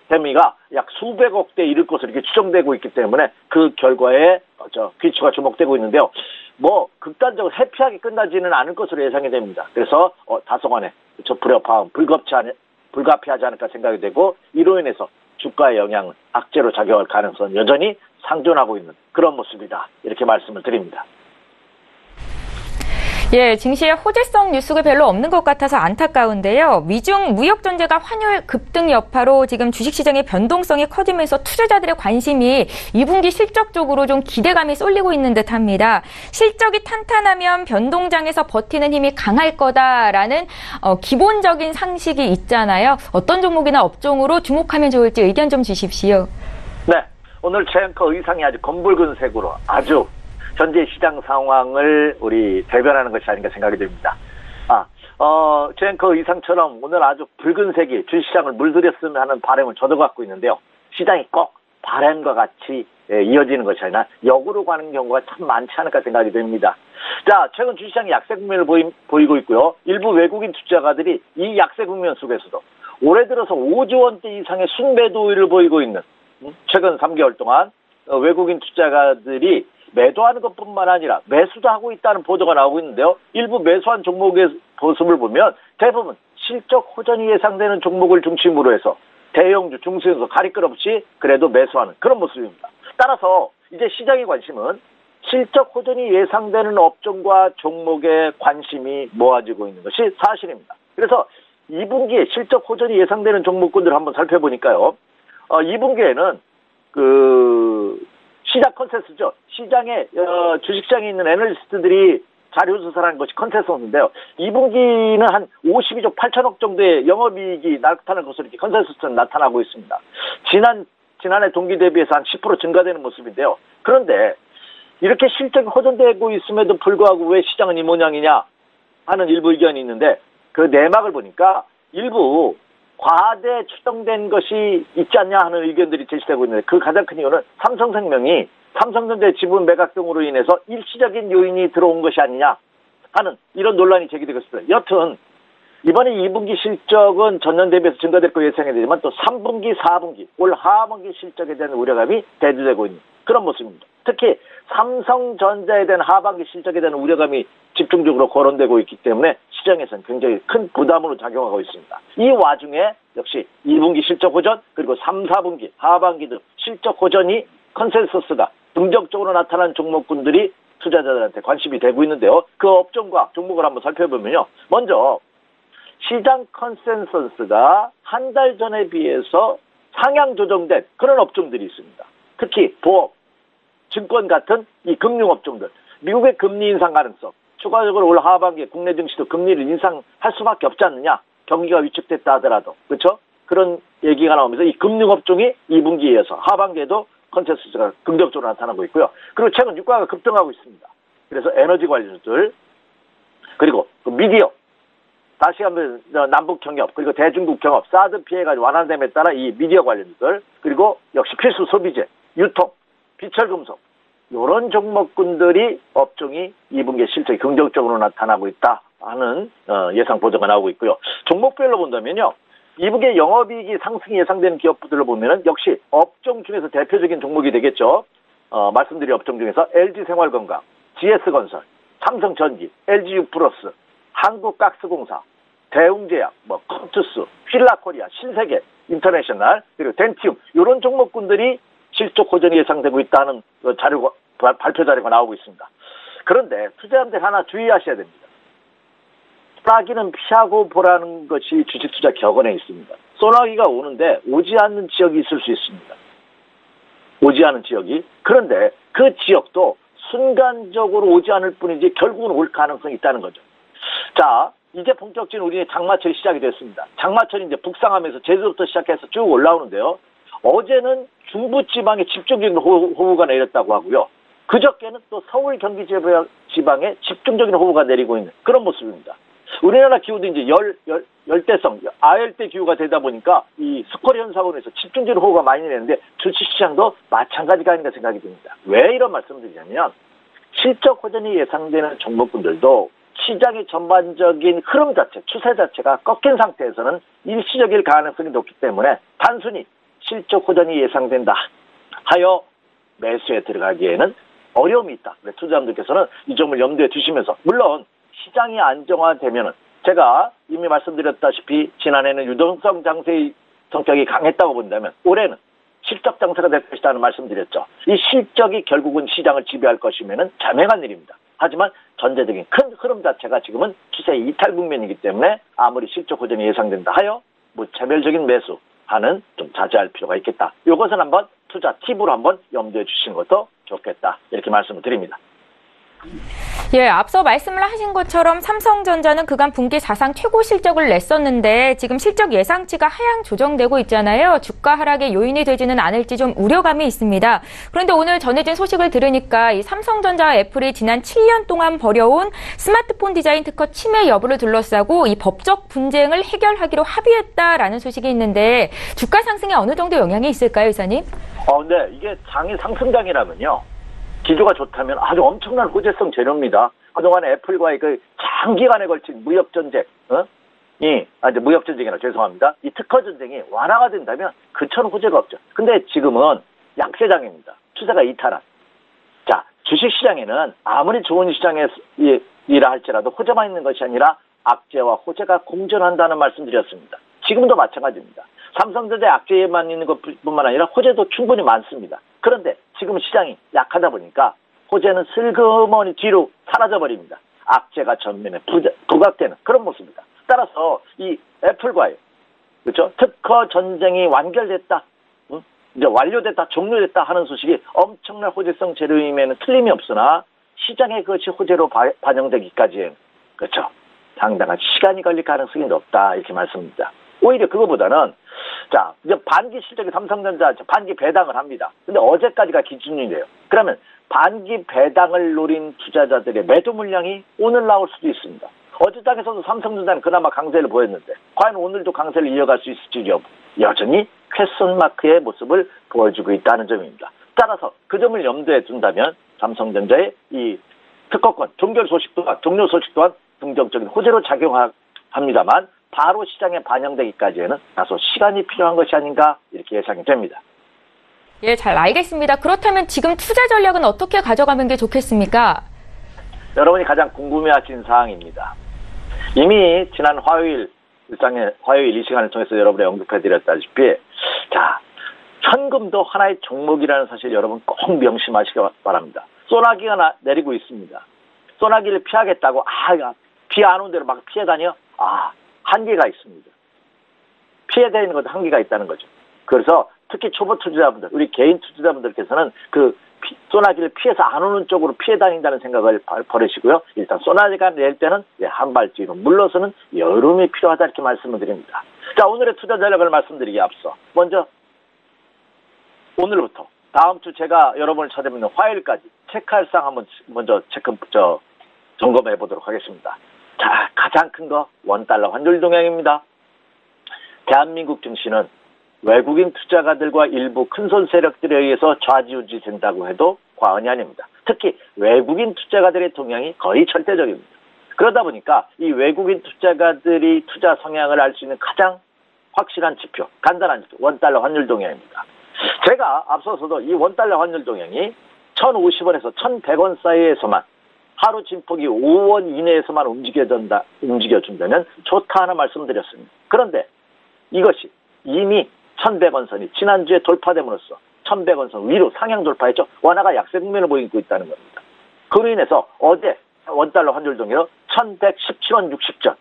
혐의가 약 수백억대에 이를 것으로 이렇게 추정되고 있기 때문에 그 결과에 귀추가 주목되고 있는데요. 극단적으로 해피하게 끝나지는 않을 것으로 예상이 됩니다. 그래서 다소간의 불협화음, 불가피하지 않을까 생각이 되고, 이로 인해서 주가의 영향은 악재로 작용할 가능성은 여전히 상존하고 있는 그런 모습이다. 이렇게 말씀을 드립니다. 예, 증시에 호재성 뉴스가 별로 없는 것 같아서 안타까운데요. 미중 무역 전제가 환율 급등 여파로 지금 주식시장의 변동성이 커지면서 투자자들의 관심이 2분기 실적 쪽으로 좀 기대감이 쏠리고 있는 듯합니다. 실적이 탄탄하면 변동장에서 버티는 힘이 강할 거다라는 기본적인 상식이 있잖아요. 어떤 종목이나 업종으로 주목하면 좋을지 의견 좀 주십시오. 네, 오늘 최앵커 의상이 아주 검붉은 색으로 아주 현재 시장 상황을 우리 대변하는 것이 아닌가 생각이 됩니다. 최앵커 의상처럼 오늘 아주 붉은색이 주식시장을 물들였으면 하는 바람을 저도 갖고 있는데요. 시장이 꼭 바람과 같이 이어지는 것이 아니라 역으로 가는 경우가 참 많지 않을까 생각이 됩니다. 자, 최근 주식시장이 약세 국면을 보이고 있고요. 일부 외국인 투자가들이 이 약세 국면 속에서도 올해 들어서 5조 원대 이상의 순매도율을 보이고 있는 최근 3개월 동안 외국인 투자가들이 매도하는 것뿐만 아니라 매수도 하고 있다는 보도가 나오고 있는데요. 일부 매수한 종목의 모습을 보면 대부분 실적 호전이 예상되는 종목을 중심으로 해서 대형주, 중소형주 가릴 것 없이 그래도 매수하는 그런 모습입니다. 따라서 이제 시장의 관심은 실적 호전이 예상되는 업종과 종목에 관심이 모아지고 있는 것이 사실입니다. 그래서 2분기에 실적 호전이 예상되는 종목군들을 한번 살펴보니까요. 2분기에는 시장 컨센서스죠. 시장에 주식시장에 있는 애널리스트들이 자료 조사를 한 것이 컨센서스인데요. 2분기는 한 52조 8천억 정도의 영업이익이 나타날 것으로 이렇게 컨센서스는 나타나고 있습니다. 지난해 동기 대비해서 한 10% 증가되는 모습인데요. 그런데 이렇게 실적이 호전되고 있음에도 불구하고 왜 시장은 이 모양이냐 하는 일부 의견이 있는데 그 내막을 보니까 일부 과대 추정된 것이 있지 않냐 하는 의견들이 제시되고 있는데 그 가장 큰 이유는 삼성생명이 삼성전자의 지분 매각 등으로 인해서 일시적인 요인이 들어온 것이 아니냐 하는 이런 논란이 제기되고 있습니다. 여튼 이번에 2분기 실적은 전년 대비해서 증가될 거 예상이 되지만 또 3분기, 4분기, 올 하반기 실적에 대한 우려감이 대두되고 있는 그런 모습입니다. 특히 삼성전자에 대한 하반기 실적에 대한 우려감이 집중적으로 거론되고 있기 때문에 시장에서는 굉장히 큰 부담으로 작용하고 있습니다. 이 와중에 역시 2분기 실적 호전 그리고 3, 4분기 하반기도 실적 호전이 컨센서스가 긍정적으로 나타난 종목군들이 투자자들한테 관심이 되고 있는데요. 그 업종과 종목을 한번 살펴보면요. 먼저 시장 컨센서스가 한 달 전에 비해서 상향 조정된 그런 업종들이 있습니다. 특히 보험, 증권 같은 이 금융 업종들, 미국의 금리 인상 가능성, 추가적으로 올 하반기에 국내 증시도 금리를 인상할 수밖에 없지 않느냐. 경기가 위축됐다 하더라도 그렇죠? 그런 얘기가 나오면서 이 금융 업종이 2분기에 이어서 하반기에도 컨센서스가 긍정적으로 나타나고 있고요. 그리고 최근 유가가 급등하고 있습니다. 그래서 에너지 관련주들 그리고 그 미디어 다시 한번 남북 경협 그리고 대중국 경협 사드 피해가 완화됨에 따라 이 미디어 관련주들 그리고 역시 필수 소비재, 유통, 비철금속 이런 종목군들이 업종이 2분기에 실적이 긍정적으로 나타나고 있다 하는 예상 보도가 나오고 있고요. 종목별로 본다면요. 2분기에 영업이익이 상승이 예상되는 기업들로 보면은 역시 업종 중에서 대표적인 종목이 되겠죠. 말씀드린 업종 중에서 LG생활건강, GS건설, 삼성전기, LG유플러스, 한국가스공사, 대웅제약, 컴투스, 휠라코리아, 신세계, 인터내셔널, 그리고 덴티움 이런 종목군들이 실적 호전이 예상되고 있다는 자료가 발표 자료가 나오고 있습니다. 그런데 투자자들 하나 주의하셔야 됩니다. 소나기는 피하고 보라는 것이 주식 투자 격언에 있습니다. 소나기가 오는데 오지 않는 지역이 있을 수 있습니다. 오지 않은 지역이. 그런데 그 지역도 순간적으로 오지 않을 뿐이지 결국은 올 가능성이 있다는 거죠. 자, 이제 본격적인 우리의 장마철이 시작이 됐습니다. 장마철이 이제 북상하면서 제주도부터 시작해서 쭉 올라오는데요. 어제는 중부지방에 집중적인 호우가 내렸다고 하고요. 그저께는 또 서울 경기 지방에 집중적인 호우가 내리고 있는 그런 모습입니다. 우리나라 기후도 이제 열대성, 아열대 기후가 되다 보니까 이 스콜 현상으로 해서 집중적인 호우가 많이 내는데 주식시장도 마찬가지가 아닌가 생각이 듭니다. 왜 이런 말씀을 드리냐면 실적 호전이 예상되는 종목군들도 시장의 전반적인 흐름 자체, 추세 자체가 꺾인 상태에서는 일시적일 가능성이 높기 때문에 단순히 실적 호전이 예상된다 하여 매수에 들어가기에는 어려움이 있다. 투자자분들께서는 이 점을 염두에 두시면서 물론 시장이 안정화되면은 제가 이미 말씀드렸다시피 지난해는 유동성 장세의 성격이 강했다고 본다면 올해는 실적 장세가 될 것이라는 말씀드렸죠. 이 실적이 결국은 시장을 지배할 것이면은 자명한 일입니다. 하지만 전체적인 큰 흐름 자체가 지금은 추세 이탈 국면이기 때문에 아무리 실적 호전이 예상된다 하여 무차별적인 매수하는 좀 자제할 필요가 있겠다. 이것은 한번 투자 팁으로 한번 염두에 주시는 것도 좋겠다. 이렇게 말씀을 드립니다. 예, 앞서 말씀을 하신 것처럼 삼성전자는 그간 분기 사상 최고 실적을 냈었는데 지금 실적 예상치가 하향 조정되고 있잖아요. 주가 하락의 요인이 되지는 않을지 좀 우려감이 있습니다. 그런데 오늘 전해진 소식을 들으니까 이 삼성전자와 애플이 지난 7년 동안 벌여온 스마트폰 디자인 특허 침해 여부를 둘러싸고 이 법적 분쟁을 해결하기로 합의했다라는 소식이 있는데 주가 상승에 어느 정도 영향이 있을까요, 이사님? 근데 이게 장이 상승장이라면요. 기조가 좋다면 아주 엄청난 호재성 재료입니다. 그동안에 애플과의 그 장기간에 걸친 무역 전쟁, 이제 무역 전쟁이라 죄송합니다. 이 특허 전쟁이 완화가 된다면 그처럼 호재가 없죠. 근데 지금은 약세장입니다. 추세가 이탈한. 자, 주식시장에는 아무리 좋은 시장이라 할지라도 호재만 있는 것이 아니라 악재와 호재가 공존한다는 말씀드렸습니다. 지금도 마찬가지입니다. 삼성전자 악재만 있는 것뿐만 아니라 호재도 충분히 많습니다. 그런데 지금 시장이 약하다 보니까 호재는 슬그머니 뒤로 사라져버립니다. 악재가 전면에 부각되는 그런 모습입니다. 따라서 이 애플과의 그렇죠? 특허 전쟁이 완결됐다, 이제 완료됐다, 종료됐다 하는 소식이 엄청난 호재성 재료임에는 틀림이 없으나 시장에 그것이 호재로 반영되기까지는 그렇죠. 상당한 시간이 걸릴 가능성이 높다 이렇게 말씀입니다. 오히려 그거보다는 자 이제 반기 실적이 삼성전자 반기 배당을 합니다. 근데 어제까지가 기준이래요. 그러면 반기 배당을 노린 투자자들의 매도 물량이 오늘 나올 수도 있습니다. 어제 장에서도 삼성전자는 그나마 강세를 보였는데 과연 오늘도 강세를 이어갈 수 있을지 여전히 퀘스천 마크의 모습을 보여주고 있다는 점입니다. 따라서 그 점을 염두에 둔다면 삼성전자의 이 특허권 종료 소식 또한 긍정적인 호재로 작용합니다만 바로 시장에 반영되기까지는 다소 시간이 필요한 것이 아닌가 이렇게 예상이 됩니다. 예, 잘 알겠습니다. 그렇다면 지금 투자 전략은 어떻게 가져가는 게 좋겠습니까? 여러분이 가장 궁금해하신 사항입니다. 이미 지난 화요일 이 시간을 통해서 여러분에 언급해드렸다시피 자 현금도 하나의 종목이라는 사실 여러분 꼭 명심하시기 바랍니다. 소나기가 내리고 있습니다. 소나기를 피하겠다고 비 안 온 대로 막 피해 다녀? 한계가 있습니다. 피해 다니는 것도 한계가 있다는 거죠. 그래서 특히 초보 투자자분들, 우리 개인 투자자분들께서는 그 소나기를 피해서 안 오는 쪽으로 피해 다닌다는 생각을 버리시고요. 일단 소나기가 낼 때는 한 발 뒤로 물러서는 여름이 필요하다 이렇게 말씀을 드립니다. 자, 오늘의 투자 전략을 말씀드리기에 앞서 먼저 오늘부터 다음 주 제가 여러분을 찾아뵙는 화요일까지 체크할 사항 한번 먼저 점검해 보도록 하겠습니다. 자, 가장 큰 거 원달러 환율 동향입니다. 대한민국 증시는 외국인 투자가들과 일부 큰손 세력들에 의해서 좌지우지 된다고 해도 과언이 아닙니다. 특히 외국인 투자가들의 동향이 거의 절대적입니다. 그러다 보니까 이 외국인 투자가들이 투자 성향을 알 수 있는 가장 확실한 지표, 간단한 지표, 원달러 환율 동향입니다. 제가 앞서서도 이 원달러 환율 동향이 1,050원에서 1,100원 사이에서만 하루 진폭이 5원 이내에서만 움직여준다면 좋다 하는 말씀드렸습니다. 그런데 이것이 이미 1,100원 선이 지난주에 돌파됨으로써 1,100원 선 위로 상향 돌파했죠. 원화가 약세 국면을 보이고 있다는 겁니다. 그로 인해서 어제 원달러 환율 동향으로 1,117원 60전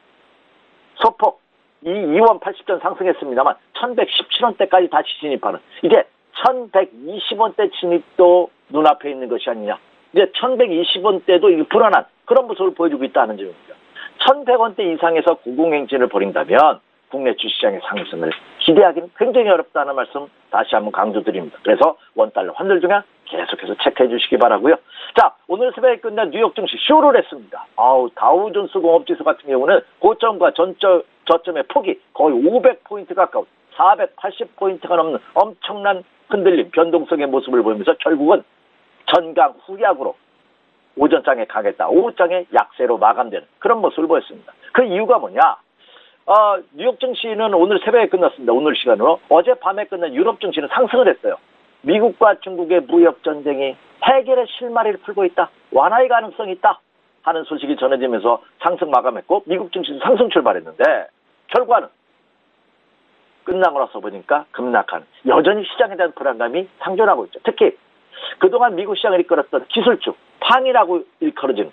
소폭 2원 80전 상승했습니다만 1,117원대까지 다시 진입하는 이제 1,120원대 진입도 눈앞에 있는 것이 아니냐. 이제 1,120원대도 이게 불안한 그런 모습을 보여주고 있다는 점입니다. 1,100원대 이상에서 고공행진을 벌인다면 국내 주시장의 상승을 기대하기는 굉장히 어렵다는 말씀 다시 한번 강조드립니다. 그래서 원달러 환율 동향 계속해서 체크해 주시기 바라고요. 자, 오늘 새벽에 끝난 뉴욕 증시 쇼를 했습니다. 다우존스 공업지수 같은 경우는 고점과 저점의 폭이 거의 500포인트 가까운 480포인트가 넘는 엄청난 흔들림, 변동성의 모습을 보이면서 결국은 전강 후약으로 오전장에 강했다. 오후장에 약세로 마감되는 그런 모습을 보였습니다. 그 이유가 뭐냐? 뉴욕 증시는 오늘 새벽에 끝났습니다. 오늘 시간으로. 어젯밤에 끝난 유럽 증시는 상승을 했어요. 미국과 중국의 무역 전쟁이 해결의 실마리를 풀고 있다. 완화의 가능성이 있다. 하는 소식이 전해지면서 상승 마감했고 미국 증시도 상승 출발했는데 결과는 끝나고 나서 보니까 급락한 여전히 시장에 대한 불안감이 상존하고 있죠. 특히 그동안 미국 시장을 이끌었던 기술주 팡이라고 일컬어지는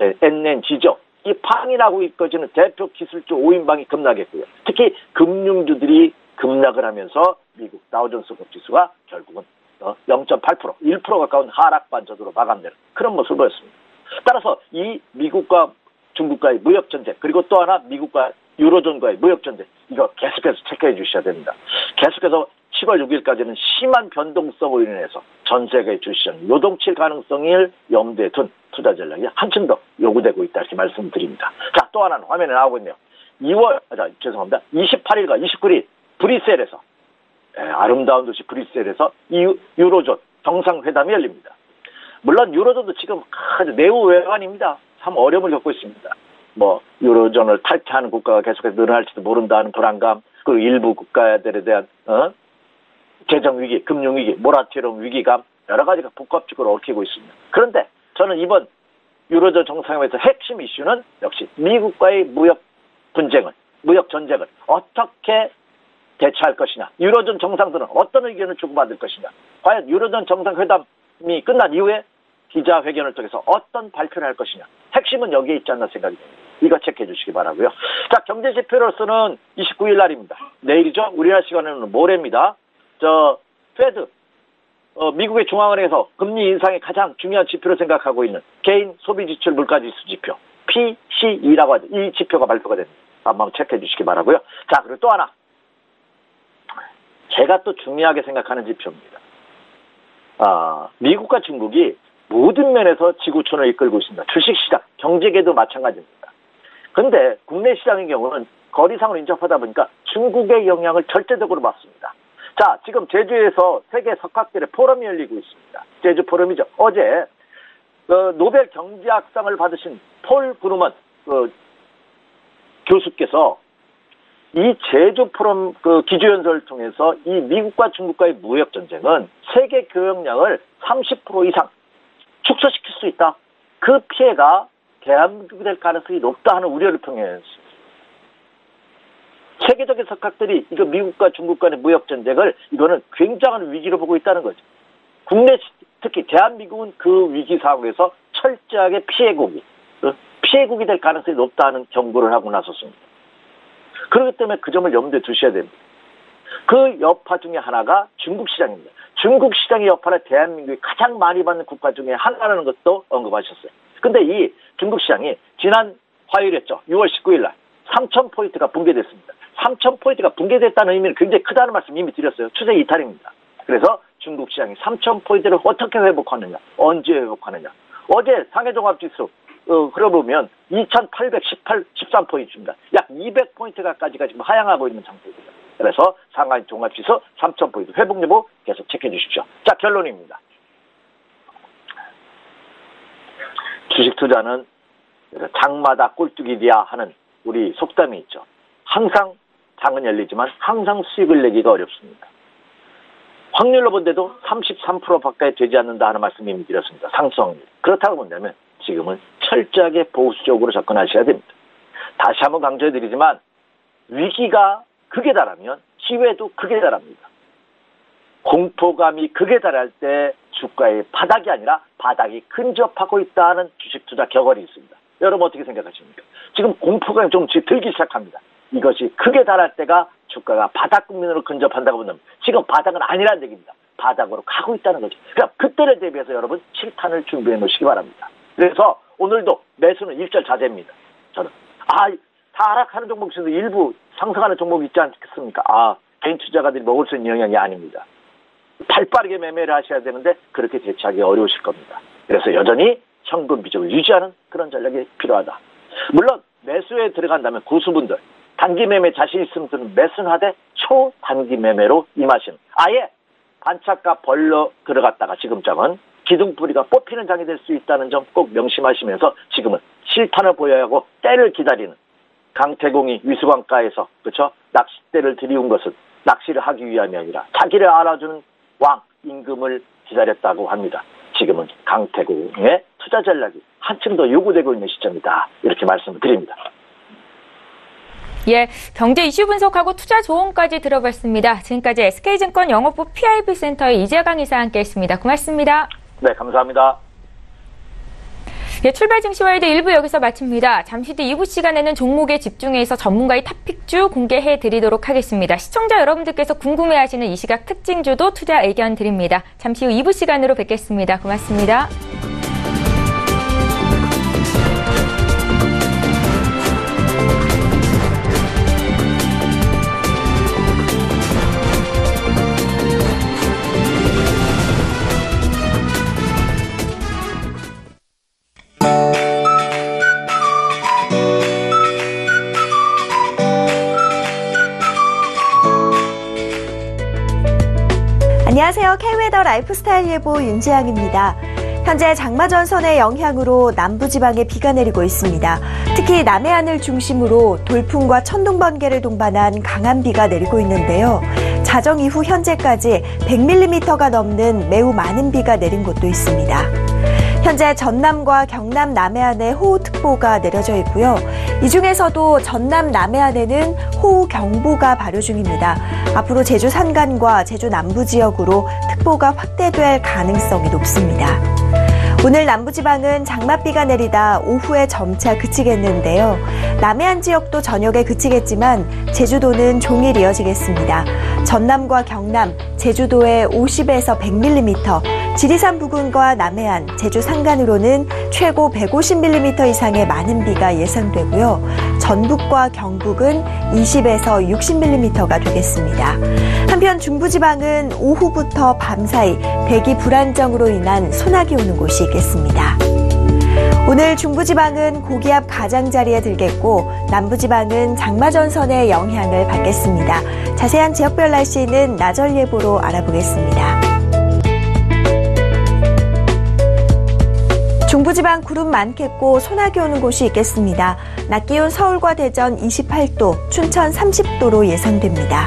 FAANNG죠. 이 팡이라고 이끌어지는 대표 기술주 5인방이 급락했고요. 특히 금융주들이 급락을 하면서 미국 다우존스 지수가 결국은 0.8%, 1% 가까운 하락 반전으로 마감되는 그런 모습을 보였습니다. 따라서 이 미국과 중국과의 무역 전쟁, 그리고 또 하나 미국과 유로존과의 무역 전쟁, 이거 계속해서 체크해 주셔야 됩니다. 계속해서 10월 6일까지는 심한 변동성으로 인해서 전 세계 주시장 요동칠 가능성을 염두에 둔 투자 전략이 한층 더 요구되고 있다, 이렇게 말씀드립니다. 자, 또 하나는 화면에 나오고 있네요. 28일과 29일 브뤼셀에서, 아름다운 도시 브뤼셀에서 유로존 정상회담이 열립니다. 물론 유로존도 지금 아주 매우 외환입니다. 참 어려움을 겪고 있습니다. 유로존을 탈퇴하는 국가가 계속해서 늘어날지도 모른다는 불안감, 그리고 일부 국가들에 대한 재정 위기, 금융 위기, 모라토리엄 위기감, 여러 가지가 복합적으로 얽히고 있습니다. 그런데 저는 이번 유로존 정상회담에서 핵심 이슈는 역시 미국과의 무역 전쟁을 어떻게 대처할 것이냐, 유로존 정상들은 어떤 의견을 주고받을 것이냐, 과연 유로존 정상회담이 끝난 이후에 기자회견을 통해서 어떤 발표를 할 것이냐, 핵심은 여기에 있지 않나 생각이 듭니다. 이거 체크해 주시기 바라고요. 자, 경제지표로서는 29일 날입니다. 내일이죠. 우리나라 시간에는 모레입니다. 페드, 미국의 중앙은행에서 금리 인상의 가장 중요한 지표로 생각하고 있는 개인 소비지출 물가지수 지표 PCE라고 하죠. 이 지표가 발표가 됩니다. 한번 체크해 주시기 바라고요. 자, 그리고 또 하나, 제가 또 중요하게 생각하는 지표입니다. 미국과 중국이 모든 면에서 지구촌을 이끌고 있습니다. 주식시장, 경제계도 마찬가지입니다. 그런데 국내 시장의 경우는 거리상으로 인접하다 보니까 중국의 영향을 절대적으로 받습니다. 자, 지금 제주에서 세계 석학들의 포럼이 열리고 있습니다. 제주 포럼이죠. 어제 노벨 경제학상을 받으신 폴 브루먼 교수께서 이 제주 포럼 기조연설을 통해서 이 미국과 중국과의 무역 전쟁은 세계 교역량을 30% 이상 축소시킬 수 있다. 그 피해가 대한민국이 될 가능성이 높다 하는 우려를 표명했습니다. 세계적인 석학들이 이거 미국과 중국 간의 무역 전쟁을 이거는 굉장한 위기로 보고 있다는 거죠. 국내 특히 대한민국은 그 위기 상황에서 철저하게 피해국이 될 가능성이 높다는 경고를 하고 나섰습니다. 그렇기 때문에 그 점을 염두에 두셔야 됩니다. 그 여파 중에 하나가 중국 시장입니다. 중국 시장의 여파를 대한민국이 가장 많이 받는 국가 중에 하나라는 것도 언급하셨어요. 근데 이 중국 시장이 지난 화요일이었죠. 6월 19일 날 3,000포인트가 붕괴됐습니다. 3,000포인트가 붕괴됐다는 의미는 굉장히 크다는 말씀 이미 드렸어요. 추세 이탈입니다. 그래서 중국 시장이 3,000포인트를 어떻게 회복하느냐, 언제 회복하느냐. 어제 상해종합지수 그려보면 2,813포인트입니다. 약 200포인트 가까지가 지금 하향하고 있는 상태입니다. 그래서 상하이 종합지수 3,000포인트 회복 여부 계속 체크해 주십시오. 자, 결론입니다. 주식 투자는 장마다 꼴뚜기야 하는 우리 속담이 있죠. 항상 장은 열리지만 항상 수익을 내기가 어렵습니다. 확률로 본데도 33% 밖에 되지 않는다 하는 말씀 이미 드렸습니다. 상승 확률. 그렇다고 본다면 지금은 철저하게 보수적으로 접근하셔야 됩니다. 다시 한번 강조해드리지만 위기가 극에 달하면 기회도 극에 달합니다. 공포감이 극에 달할 때 주가의 바닥이 아니라 바닥이 근접하고 있다는 주식 투자 격언이 있습니다. 여러분 어떻게 생각하십니까? 지금 공포감이 좀 들기 시작합니다. 이것이 극에 달할 때가 주가가 바닥 국면으로 근접한다고 본다면 지금 바닥은 아니라는 얘기입니다. 바닥으로 가고 있다는 거죠. 그럼 그때를 대비해서 여러분 실탄을 준비해 놓으시기 바랍니다. 그래서 오늘도 매수는 일절 자제입니다. 저는 다 하락하는 종목 중에서 일부 상승하는 종목이 있지 않겠습니까? 개인 투자가들이 먹을 수 있는 영향이 아닙니다. 발빠르게 매매를 하셔야 되는데 그렇게 대처하기 어려우실 겁니다. 그래서 여전히 현금 비중을 유지하는 그런 전략이 필요하다. 물론 매수에 들어간다면 고수분들 단기 매매 자신 있으면 매수는 하되 초단기 매매로 임하시는, 아예 반짝가 벌러 들어갔다가 지금쯤은 기둥뿌리가 뽑히는 장이 될 수 있다는 점 꼭 명심하시면서 지금은 실탄을 보여야 하고 때를 기다리는, 강태공이 위수강가에서 그렇죠? 낚싯대를 들이운 것은 낚시를 하기 위함이 아니라 자기를 알아주는 왕 임금을 기다렸다고 합니다. 지금은 강태공의 투자 전략이 한층 더 요구되고 있는 시점이다. 이렇게 말씀을 드립니다. 예, 경제 이슈 분석하고 투자 조언까지 들어봤습니다. 지금까지 SK증권 영업부 PIB센터의 이재강 이사 함께했습니다. 고맙습니다. 네, 감사합니다. 예, 출발 증시와이드 1부 여기서 마칩니다. 잠시 뒤 2부 시간에는 종목에 집중해서 전문가의 탑픽주 공개해드리도록 하겠습니다. 시청자 여러분들께서 궁금해하시는 이 시각 특징주도 투자 의견 드립니다. 잠시 후 2부 시간으로 뵙겠습니다. 고맙습니다. 안녕하세요. K웨더 라이프스타일 예보 윤지향입니다. 현재 장마전선의 영향으로 남부지방에 비가 내리고 있습니다. 특히 남해안을 중심으로 돌풍과 천둥번개를 동반한 강한 비가 내리고 있는데요. 자정 이후 현재까지 100mm가 넘는 매우 많은 비가 내린 곳도 있습니다. 현재 전남과 경남 남해안에 호우특보가 내려져 있고요. 이 중에서도 전남 남해안에는 호우경보가 발효 중입니다. 앞으로 제주 산간과 제주 남부 지역으로 특보가 확대될 가능성이 높습니다. 오늘 남부지방은 장맛비가 내리다 오후에 점차 그치겠는데요. 남해안 지역도 저녁에 그치겠지만 제주도는 종일 이어지겠습니다. 전남과 경남, 제주도에 50에서 100mm, 지리산 부근과 남해안, 제주 산간으로는 최고 150mm 이상의 많은 비가 예상되고요. 전북과 경북은 20에서 60mm가 되겠습니다. 한편 중부지방은 오후부터 밤사이 대기 불안정으로 인한 소나기 오는 곳이 있겠습니다. 오늘 중부지방은 고기압 가장자리에 들겠고 남부지방은 장마전선의 영향을 받겠습니다. 자세한 지역별 날씨는 나절 예보로 알아보겠습니다. 중부지방 구름 많겠고 소나기 오는 곳이 있겠습니다. 낮 기온 서울과 대전 28도, 춘천 30도로 예상됩니다.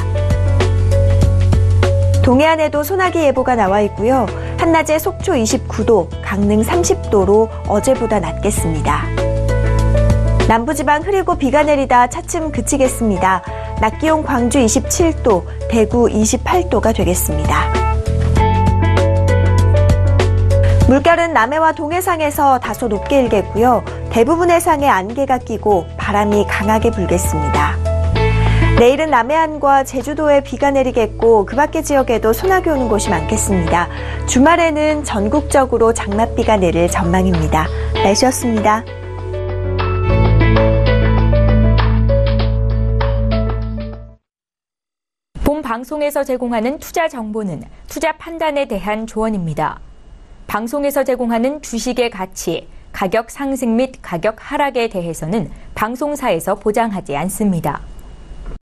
동해안에도 소나기 예보가 나와 있고요. 한낮에 속초 29도, 강릉 30도로 어제보다 낮겠습니다. 남부지방 흐리고 비가 내리다 차츰 그치겠습니다. 낮 기온 광주 27도, 대구 28도가 되겠습니다. 물결은 남해와 동해상에서 다소 높게 일겠고요. 대부분의 상에 안개가 끼고 바람이 강하게 불겠습니다. 내일은 남해안과 제주도에 비가 내리겠고 그 밖의 지역에도 소나기 오는 곳이 많겠습니다. 주말에는 전국적으로 장맛비가 내릴 전망입니다. 날씨였습니다. 본 방송에서 제공하는 투자 정보는 투자 판단에 대한 조언입니다. 방송에서 제공하는 주식의 가치, 가격 상승 및 가격 하락에 대해서는 방송사에서 보장하지 않습니다.